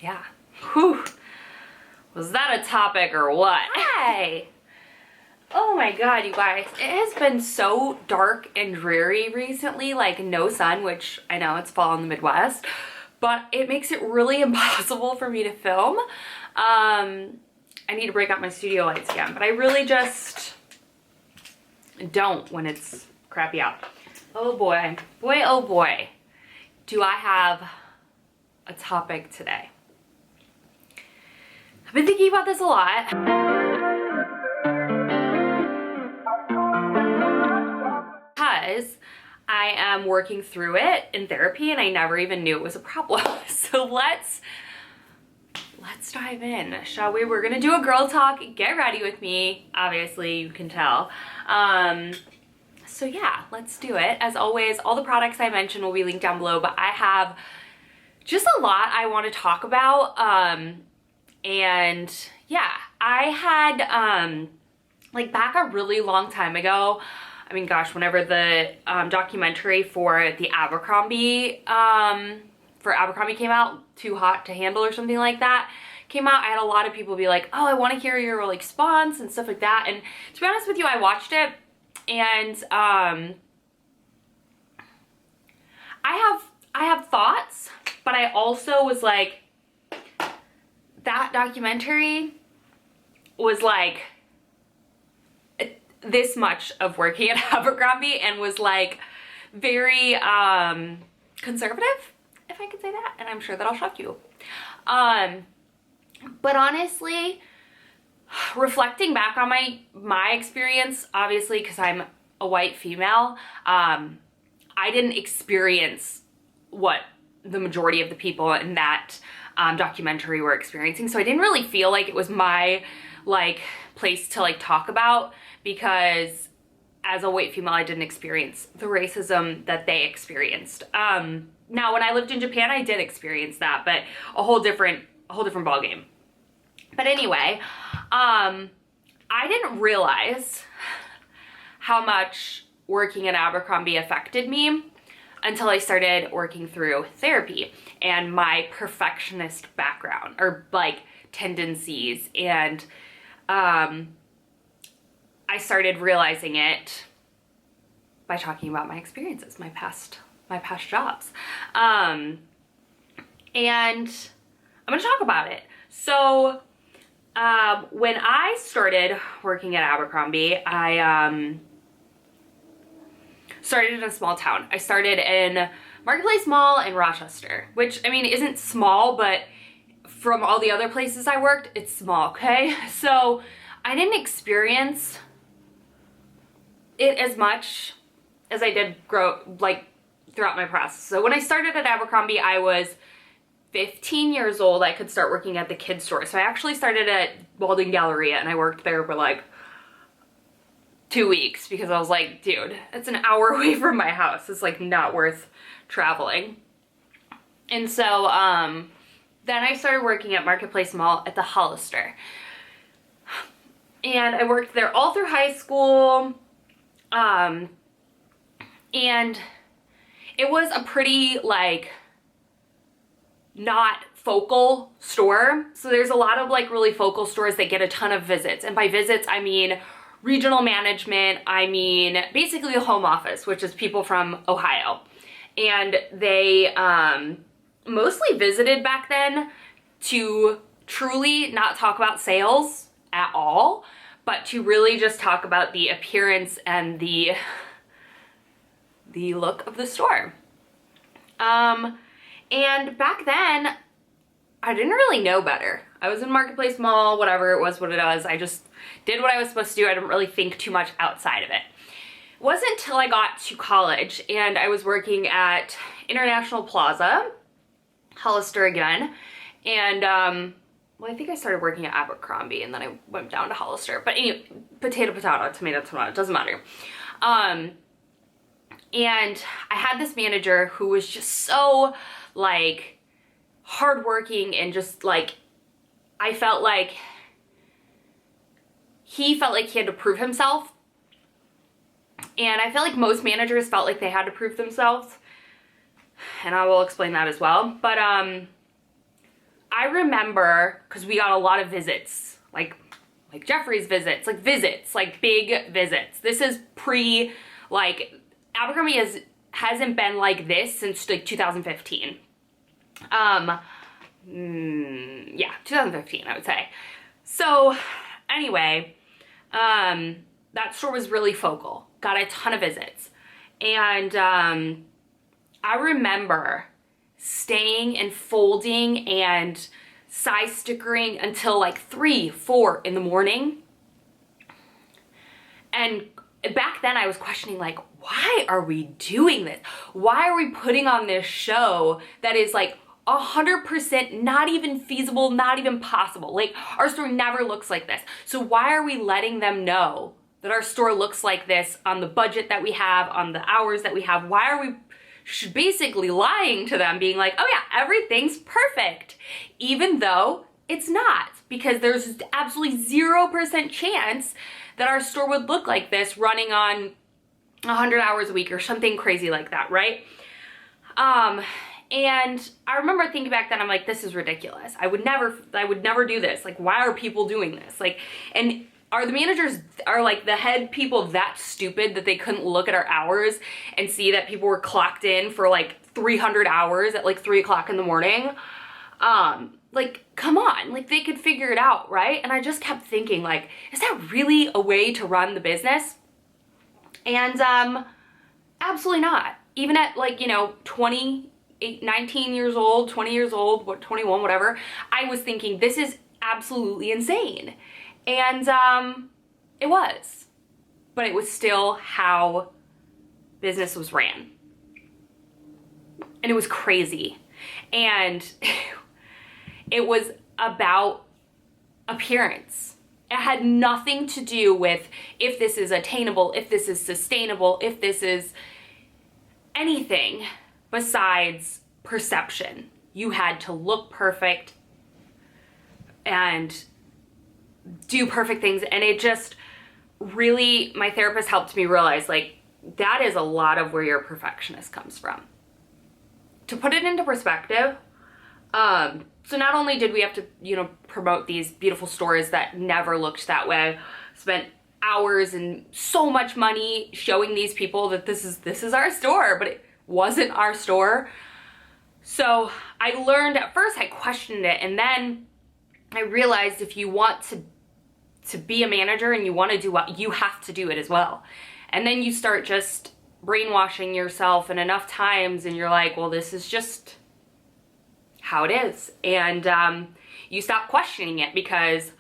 Yeah. Whew. Was that a topic or what? Hi. Oh my god, you guys. It has been so dark and dreary recently, like no sun, which I know it's fall in the Midwest, but it makes it really impossible for me to film. I need to break out my studio lights again, but I really just don't when it's crappy out. Oh boy. Boy, oh boy. Do I have a topic today. I've been thinking about this a lot. Because I am working through it in therapy and I never even knew it was a problem. So let's dive in, shall we? We're gonna do a girl talk. Get ready with me. Obviously, you can tell. So yeah, let's do it. As always, all the products I mentioned will be linked down below, but I have just a lot I want to talk about. And yeah, I had like back a really long time ago, I mean, gosh, whenever the documentary for the Abercrombie came out, Too Hot to Handle or something like that, came out, I had a lot of people be like, oh, I want to hear your response and stuff like that. And to be honest with you, I watched it and I have thoughts, but I also was like, that documentary was like this much of working at Abercrombie and was like very conservative, if I could say that, and I'm sure that'll shock you. But honestly, reflecting back on my experience, obviously because I'm a white female, I didn't experience what the majority of the people in that documentary were experiencing, so I didn't really feel like it was my like place to like talk about, because as a white female I didn't experience the racism that they experienced. Now when I lived in Japan I did experience that, but a whole different ballgame. But anyway, I didn't realize how much working at Abercrombie affected me until I started working through therapy and my perfectionist background, or like tendencies, and I started realizing it by talking about my experiences, my past jobs. And I'm gonna talk about it. So when I started working at Abercrombie, I started in a small town. I started in Marketplace Mall in Rochester, which, I mean, isn't small, but from all the other places I worked, it's small, okay? So I didn't experience it as much as I did throughout my process. So when I started at Abercrombie, I was 15 years old. I could start working at the kids store. So I actually started at Walden Galleria and I worked there for like 2 weeks because I was like, dude, it's an hour away from my house. It's like not worth traveling. And so then I started working at Marketplace Mall at the Hollister. And I worked there all through high school. And it was a pretty like not focal store. So there's a lot of like really focal stores that get a ton of visits. And by visits, I mean regional management, I mean basically the home office, which is people from Ohio. And they mostly visited back then to truly not talk about sales at all, but to really just talk about the appearance and the look of the store. And back then, I didn't really know better. I was in Marketplace Mall, whatever, it was what it was. I just did what I was supposed to do. I didn't really think too much outside of it. It wasn't until I got to college and I was working at International Plaza, Hollister again, and well, I think I started working at Abercrombie and then I went down to Hollister. But anyway, potato, tomato, it doesn't matter. And I had this manager who was just so like hardworking and just like, I felt like he felt like he had to prove himself. And I feel like most managers felt like they had to prove themselves. And I will explain that as well. But I I remember, because we got a lot of visits, like Jeffrey's visits, like big visits. This is pre, like, Abercrombie hasn't been like this since like 2015. Yeah, 2015, I would say. So anyway, that store was really focal, got a ton of visits. And I remember staying and folding and size stickering until like 3, 4 in the morning. And back then I was questioning, like, why are we doing this? Why are we putting on this show that is like 100% not even feasible, not even possible? Like, our store never looks like this. So why are we letting them know that our store looks like this on the budget that we have, on the hours that we have? Why are we basically lying to them, being like, oh yeah, everything's perfect, even though it's not, because there's absolutely 0% chance that our store would look like this running on 100 hours a week or something crazy like that, right? And I remember thinking back then, I'm like, this is ridiculous. I would never do this. Like, why are people doing this? Like, and are the managers, are like the head people that stupid that they couldn't look at our hours and see that people were clocked in for like 300 hours at like 3 o'clock in the morning? Like, come on, like, they could figure it out, right? And I just kept thinking, like, is that really a way to run the business? And absolutely not. Even at, like, 19 years old, 20 years old, 21, whatever, I was thinking, this is absolutely insane. And it was. But it was still how business was ran. And it was crazy. And it was about appearance. It had nothing to do with if this is attainable, if this is sustainable, if this is anything besides perception. You had to look perfect and do perfect things. And it just really, my therapist helped me realize, like, that is a lot of where your perfectionist comes from. To put it into perspective, so not only did we have to, promote these beautiful stores that never looked that way, spent hours and so much money showing these people that this is our store, but it wasn't our store. So I learned, at first I questioned it, and then I realized if you want to be a manager and you want to do what, you have to do it as well. And then you start just brainwashing yourself and enough times, and you're like, well, this is just how it is. And you stop questioning it because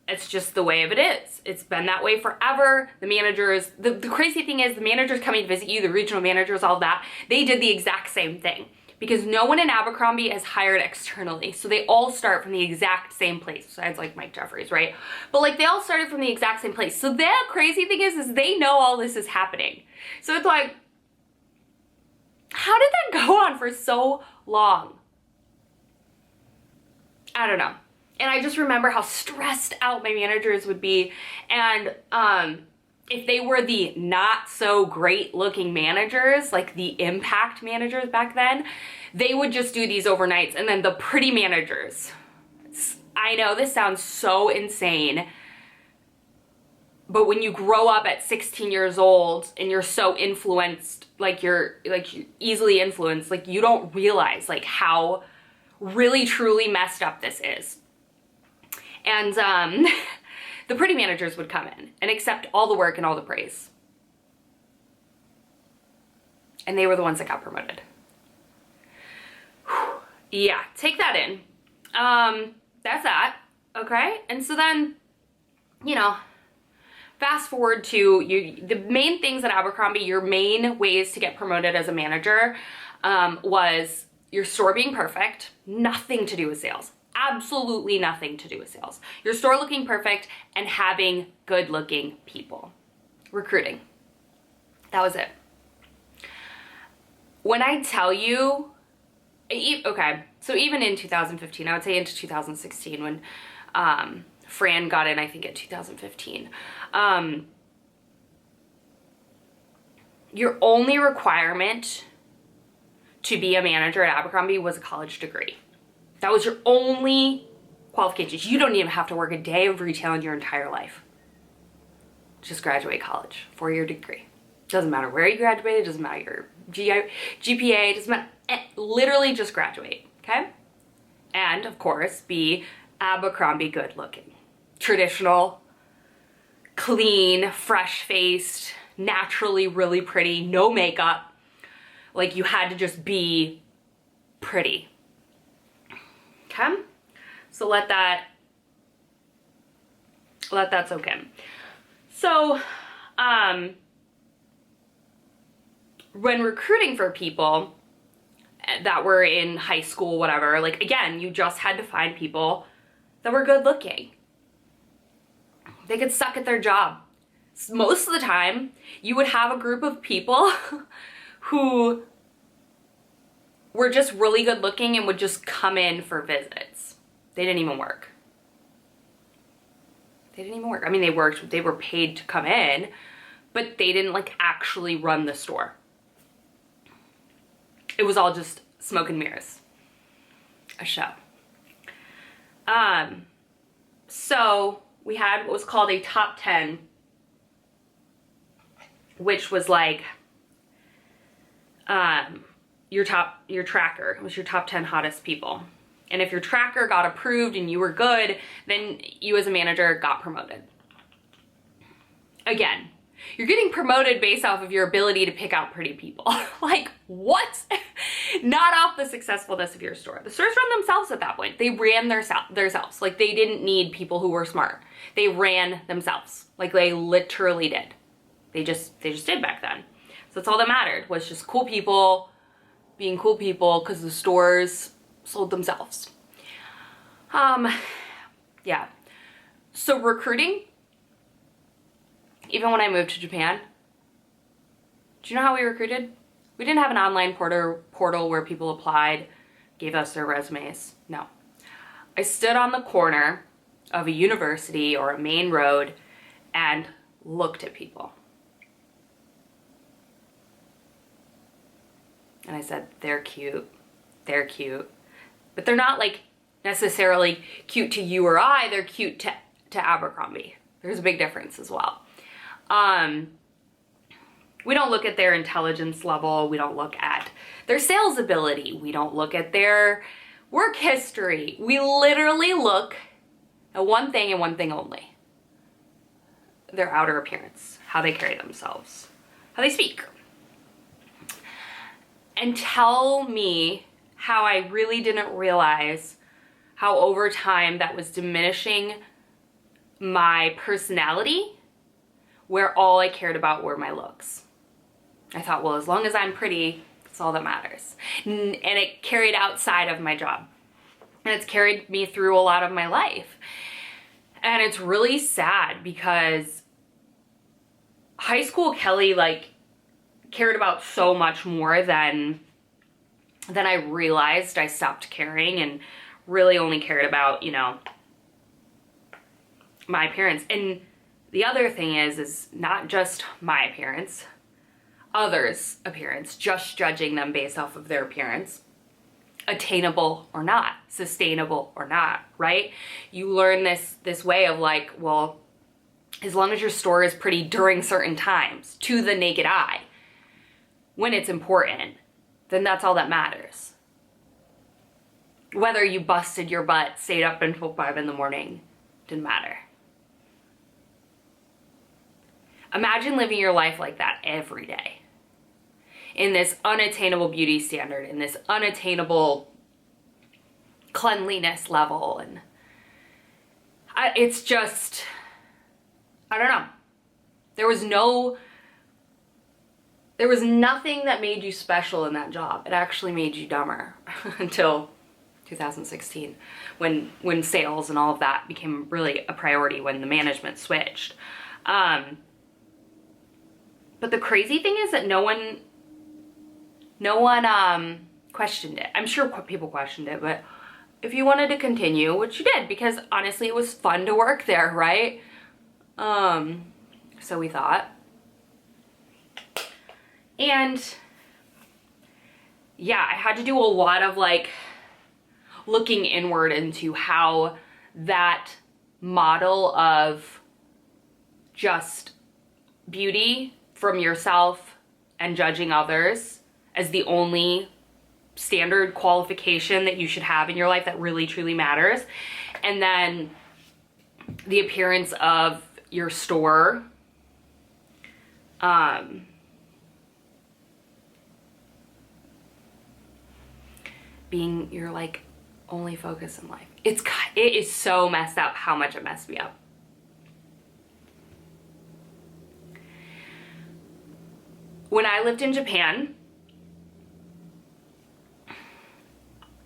it's just the way of it is. It's been that way forever. The managers, the crazy thing is, the managers coming to visit you, the regional managers, all that, they did the exact same thing, because no one in Abercrombie is hired externally. So they all start from the exact same place, besides like Mike Jeffries, right? But like, they all started from the exact same place. So the crazy thing is they know all this is happening. So it's like, how did that go on for so long? I don't know. And I just remember how stressed out my managers would be. And if they were the not so great looking managers, like the impact managers back then, they would just do these overnights. And then the pretty managers, I know this sounds so insane, but when you grow up at 16 years old and you're so influenced, like you're easily influenced, like you don't realize like how really truly messed up this is. And the pretty managers would come in and accept all the work and all the praise. And they were the ones that got promoted. Whew. Yeah, take that in. That's that, okay? And so then, fast forward to the main things at Abercrombie, your main ways to get promoted as a manager was your store being perfect, nothing to do with sales. Absolutely nothing to do with sales. Your store looking perfect and having good looking people. Recruiting. That was it. When I tell you, okay, so even in 2015, I would say into 2016 when Fran got in, I think in 2015, your only requirement to be a manager at Abercrombie was a college degree. That was your only qualifications. You don't even have to work a day of retail in your entire life. Just graduate college, 4-year degree. Doesn't matter where you graduated, doesn't matter your GPA, doesn't matter, literally just graduate, okay? And of course, be Abercrombie good looking. Traditional, clean, fresh-faced, naturally really pretty, no makeup. Like you had to just be pretty. Okay? So let that soak in. So, when recruiting for people that were in high school, whatever, like again, you just had to find people that were good looking. They could suck at their job. Most of the time, you would have a group of people who were just really good looking and would just come in for visits. They didn't even work. They didn't even work. I mean, they worked, they were paid to come in, but they didn't like actually run the store. It was all just smoke and mirrors. A show. So we had what was called a top 10, which was like your tracker. It was your top 10 hottest people. And if your tracker got approved and you were good, then you as a manager got promoted. Again, you're getting promoted based off of your ability to pick out pretty people. Like, what? Not off the successfulness of your store. The stores run themselves at that point. They ran themselves. Like, they didn't need people who were smart. They ran themselves. Like, they literally did. They just did back then. So that's all that mattered, was just cool people being cool people because the stores sold themselves. Yeah. So recruiting, even when I moved to Japan, do you know how we recruited? We didn't have an online portal where people applied, gave us their resumes. No. I stood on the corner of a university or a main road and looked at people. And I said, they're cute. They're cute. But they're not like necessarily cute to you or I, they're cute to Abercrombie. There's a big difference as well. We don't look at their intelligence level. We don't look at their sales ability. We don't look at their work history. We literally look at one thing and one thing only. Their outer appearance, how they carry themselves, how they speak. And tell me how I really didn't realize how over time that was diminishing my personality, where all I cared about were my looks. I thought, well, as long as I'm pretty, that's all that matters. And it carried outside of my job. And it's carried me through a lot of my life. And it's really sad because high school Kelly, like, cared about so much more than I realized. I stopped caring and really only cared about, you know, my appearance. And the other thing is not just my appearance, others' appearance, just judging them based off of their appearance, attainable or not, sustainable or not, right? You learn this way of like, well, as long as your store is pretty during certain times to the naked eye, when it's important, then that's all that matters. Whether you busted your butt, stayed up until 5 in the morning, didn't matter. Imagine living your life like that every day. In this unattainable beauty standard, in this unattainable cleanliness level. And it's just, I don't know. There was nothing that made you special in that job. It actually made you dumber until 2016 when sales and all of that became really a priority, when the management switched. But the crazy thing is that no one questioned it. I'm sure people questioned it, but if you wanted to continue, which you did, because honestly it was fun to work there, right? So we thought. And yeah, I had to do a lot of looking inward into how that model of just beauty from yourself and judging others as the only standard qualification that you should have in your life that really truly matters, and then the appearance of your store being your like only focus in life. It is so messed up how much it messed me up. When I lived in Japan,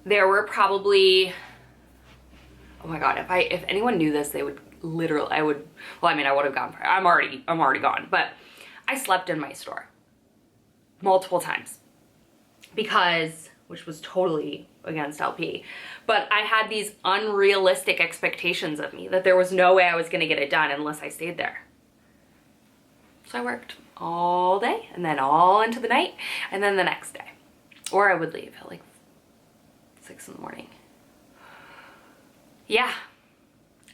there were probably, oh my god, if anyone knew this, they would literally, I would have gone for it. I'm already gone, but I slept in my store multiple times because, which was totally against LP, but I had these unrealistic expectations of me that there was no way I was gonna get it done unless I stayed there. So I worked all day and then all into the night and then the next day. Or I would leave at like 6 in the morning. Yeah,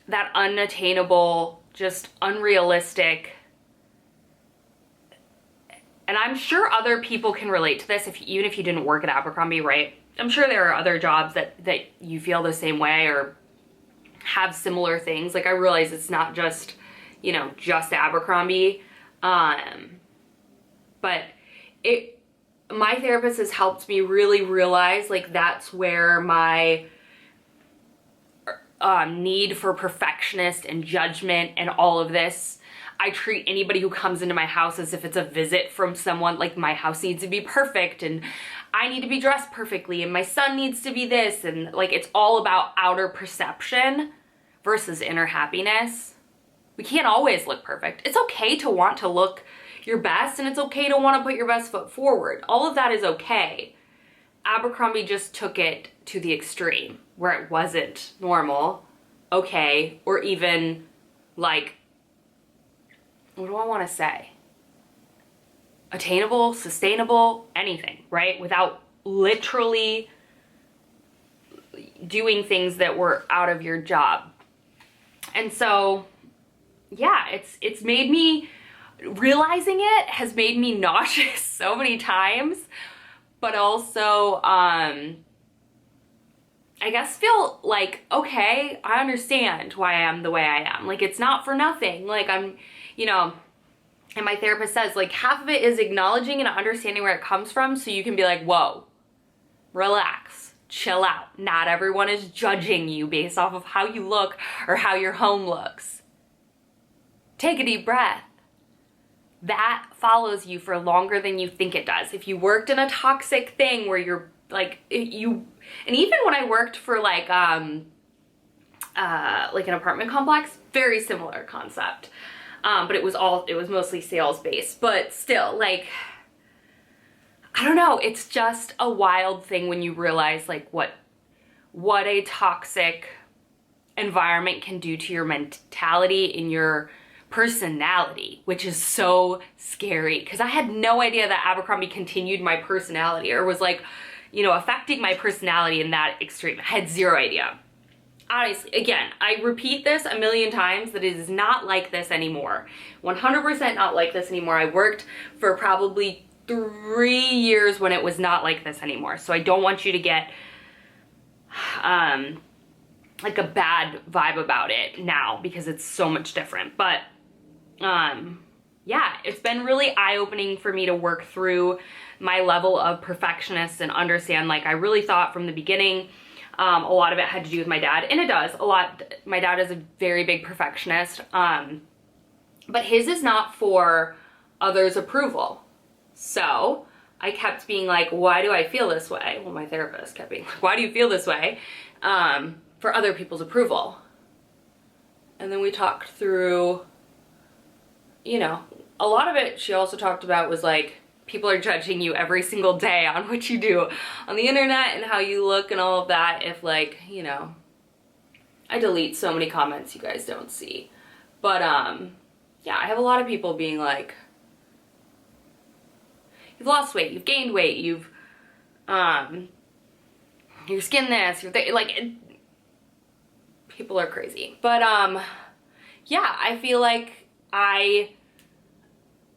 that unattainable, just unrealistic. And I'm sure other people can relate to this, even if you didn't work at Abercrombie, right? I'm sure there are other jobs that you feel the same way or have similar things. Like, I realize it's not just, you know, just Abercrombie. But my therapist has helped me really realize, like, that's where my need for perfectionist and judgment and all of this. I treat anybody who comes into my house as if it's a visit from someone. Like, my house needs to be perfect and I need to be dressed perfectly and my son needs to be this, and like, it's all about outer perception versus inner happiness. We can't always look perfect. It's okay to want to look your best and it's okay to want to put your best foot forward. All of that is okay. Abercrombie just took it to the extreme where it wasn't normal, okay, or even like, what do I want to say? Attainable, sustainable, anything, right? Without literally doing things that were out of your job. And so, yeah, it's made me, realizing it has made me nauseous so many times, but also, I guess feel like, okay, I understand why I am the way I am. Like, it's not for nothing. Like, I'm, you know, and my therapist says, like, half of it is acknowledging and understanding where it comes from so you can be like, whoa, relax, chill out. Not everyone is judging you based off of how you look or how your home looks. Take a deep breath. That follows you for longer than you think it does. If you worked in a toxic thing where you're like, and even when I worked for like an apartment complex, very similar concept. But it was mostly sales based, but still, like, I don't know. It's just a wild thing when you realize like what a toxic environment can do to your mentality and your personality, which is so scary because I had no idea that Abercrombie continued my personality or was like, you know, affecting my personality in that extreme. I had zero idea. Honestly, again, I repeat this a million times that it is not like this anymore. 100% not like this anymore. I worked for probably 3 years when it was not like this anymore. So I don't want you to get like a bad vibe about it now because it's so much different. But yeah, it's been really eye-opening for me to work through my level of perfectionist and understand, like, I really thought from the beginning a lot of it had to do with my dad, and it does a lot. My dad is a very big perfectionist, but his is not for others' approval. So I kept being like, why do I feel this way? Well, my therapist kept being like, why do you feel this way? For other people's approval. And then we talked through, you know, a lot of it she also talked about was like, people are judging you every single day on what you do on the internet and how you look and all of that. If, like, you know, I delete so many comments you guys don't see. But yeah, I have a lot of people being like, you've lost weight, you've gained weight, you've your skin this, people are crazy. But yeah, I feel like I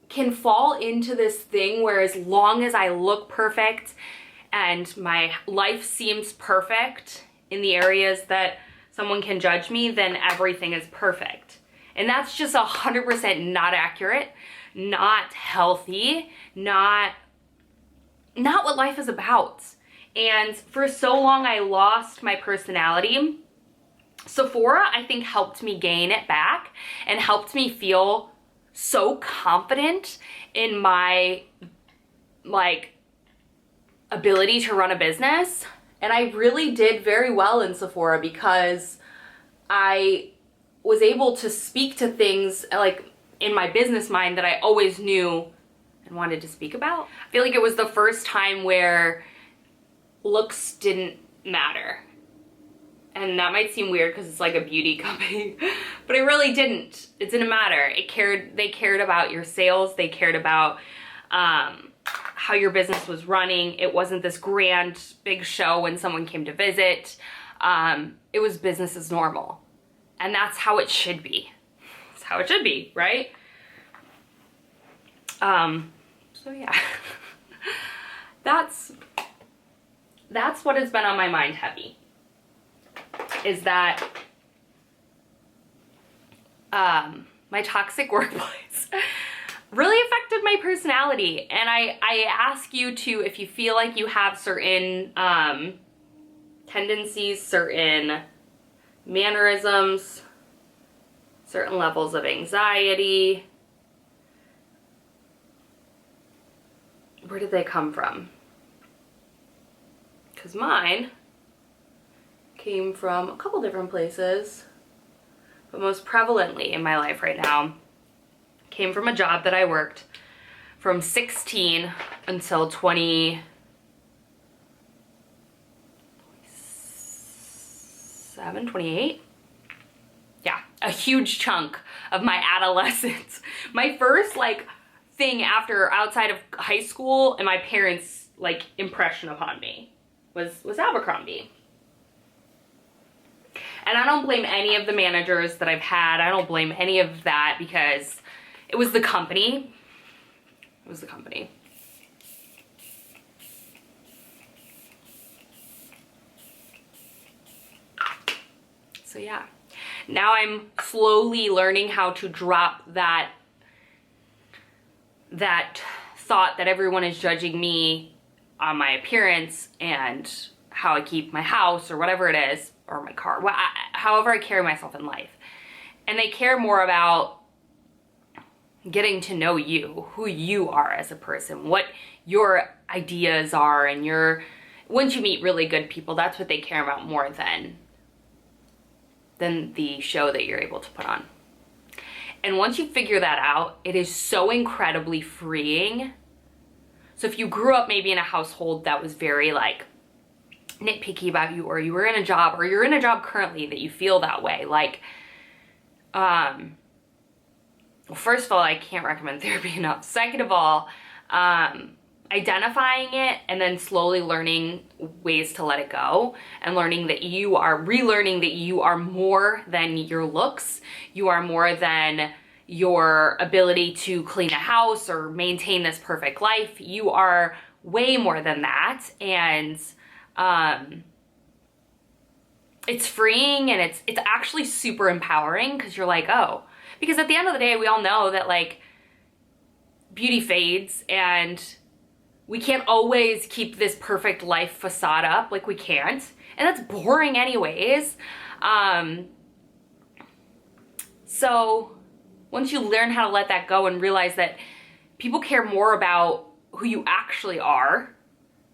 can fall into this thing where as long as I look perfect and my life seems perfect in the areas that someone can judge me, then everything is perfect. And that's just 100% not accurate, not healthy, not what life is about. And for so long, I lost my personality. Sephora, I think, helped me gain it back and helped me feel so confident in my, like, ability to run a business. And I really did very well in Sephora because I was able to speak to things, like, in my business mind that I always knew and wanted to speak about. I feel like it was the first time where looks didn't matter. And that might seem weird because it's like a beauty company, but it really didn't. It didn't matter. They cared about your sales. They cared about how your business was running. It wasn't this grand big show when someone came to visit. It was business as normal. And that's how it should be. That's how it should be, right? So yeah, that's what has been on my mind heavy, is that my toxic workplace really affected my personality. And I ask you to, if you feel like you have certain tendencies, certain mannerisms, certain levels of anxiety, where did they come from? Because mine came from a couple different places, but most prevalently in my life right now came from a job that I worked from 16 until 27, 28. Yeah, a huge chunk of my adolescence. My first thing outside of high school and my parents' impression upon me was Abercrombie. And I don't blame any of the managers that I've had. I don't blame any of that because it was the company. It was the company. So yeah, now I'm slowly learning how to drop that thought that everyone is judging me on my appearance and how I keep my house or whatever it is, or my car, however I carry myself in life. And they care more about getting to know you, who you are as a person, what your ideas are, and once you meet really good people, that's what they care about more than the show that you're able to put on. And once you figure that out, it is so incredibly freeing. So if you grew up maybe in a household that was very nitpicky about you, or you were in a job, or you're in a job currently that you feel that way, well, first of all, I can't recommend therapy enough. Second of all, identifying it and then slowly learning ways to let it go, and relearning that you are more than your looks. You are more than your ability to clean a house or maintain this perfect life. You are way more than that. And it's freeing, and it's actually super empowering, because you're oh, because at the end of the day, we all know that beauty fades, and we can't always keep this perfect life facade up. We can't, and that's boring anyways. So once you learn how to let that go and realize that people care more about who you actually are,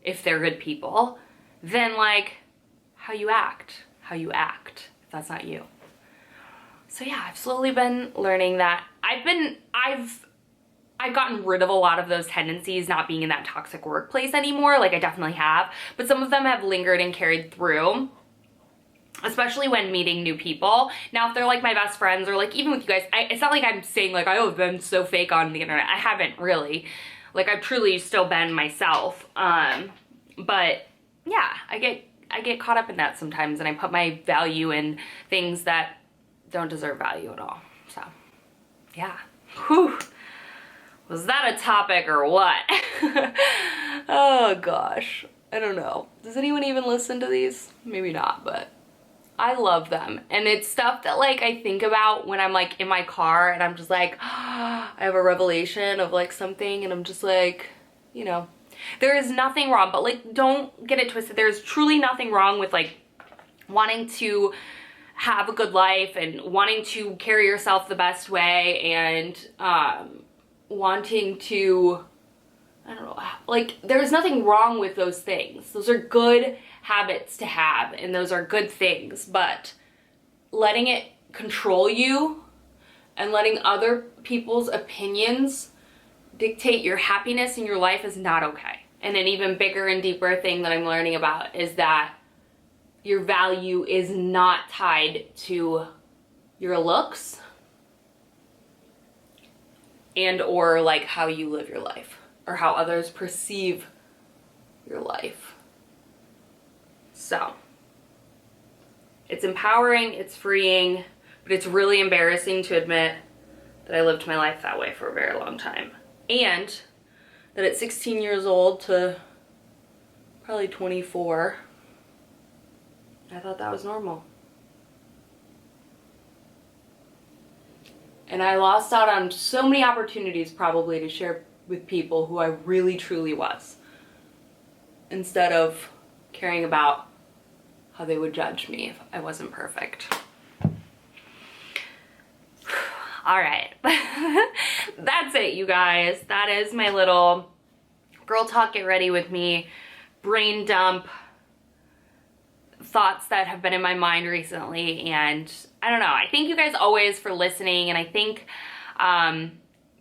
if they're good people, than how you act, if that's not you. So yeah, I've slowly been learning that. I've gotten rid of a lot of those tendencies, not being in that toxic workplace anymore. I definitely have, but some of them have lingered and carried through, especially when meeting new people. Now, if they're my best friends, or even with you guys, it's not I'm saying I've been so fake on the internet. I haven't really. I've truly still been myself. But yeah, I I get caught up in that sometimes, and I put my value in things that don't deserve value at all. So, yeah. Whew. Was that a topic or what? Oh gosh. I don't know. Does anyone even listen to these? Maybe not, but I love them. And it's stuff that like I think about when I'm like in my car and I'm just like, I have a revelation of like something and I'm just like, you know, there is nothing wrong, but like don't get it twisted. There's truly nothing wrong with like wanting to have a good life and wanting to carry yourself the best way and wanting to, I don't know, like there's nothing wrong with those things. Those are good habits to have and those are good things, but letting it control you and letting other people's opinions dictate your happiness in your life is not okay. And an even bigger and deeper thing that I'm learning about is that your value is not tied to your looks and or like how you live your life or how others perceive your life. So it's empowering, it's freeing, but it's really embarrassing to admit that I lived my life that way for a very long time. And that at 16 years old to probably 24, I thought that was normal. And I lost out on so many opportunities probably to share with people who I really truly was, instead of caring about how they would judge me if I wasn't perfect. All right. That's it, you guys. That is my little girl talk, get ready with me, brain dump, thoughts that have been in my mind recently. And I don't know, I thank you guys always for listening, and I think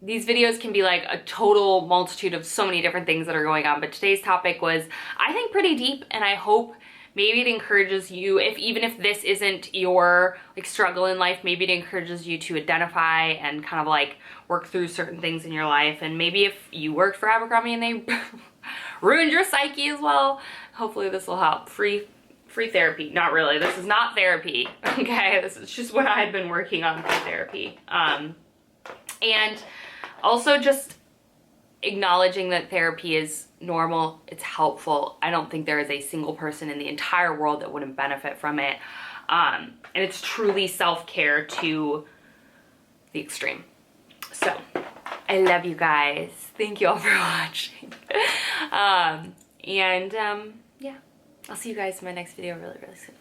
these videos can be like a total multitude of so many different things that are going on, but today's topic was, I think, pretty deep, and I hope maybe it encourages you, if even if this isn't your like struggle in life, maybe it encourages you to identify and kind of like work through certain things in your life. And maybe if you worked for Abercrombie and they ruined your psyche as well, hopefully this will help. Free therapy. Not really. This is not therapy. Okay, this is just what I've been working on for therapy. And also just acknowledging that therapy is normal, it's helpful. I don't think there is a single person in the entire world that wouldn't benefit from it. And it's truly self-care to the extreme. So, I love you guys. Thank you all for watching. Yeah, I'll see you guys in my next video really, really soon.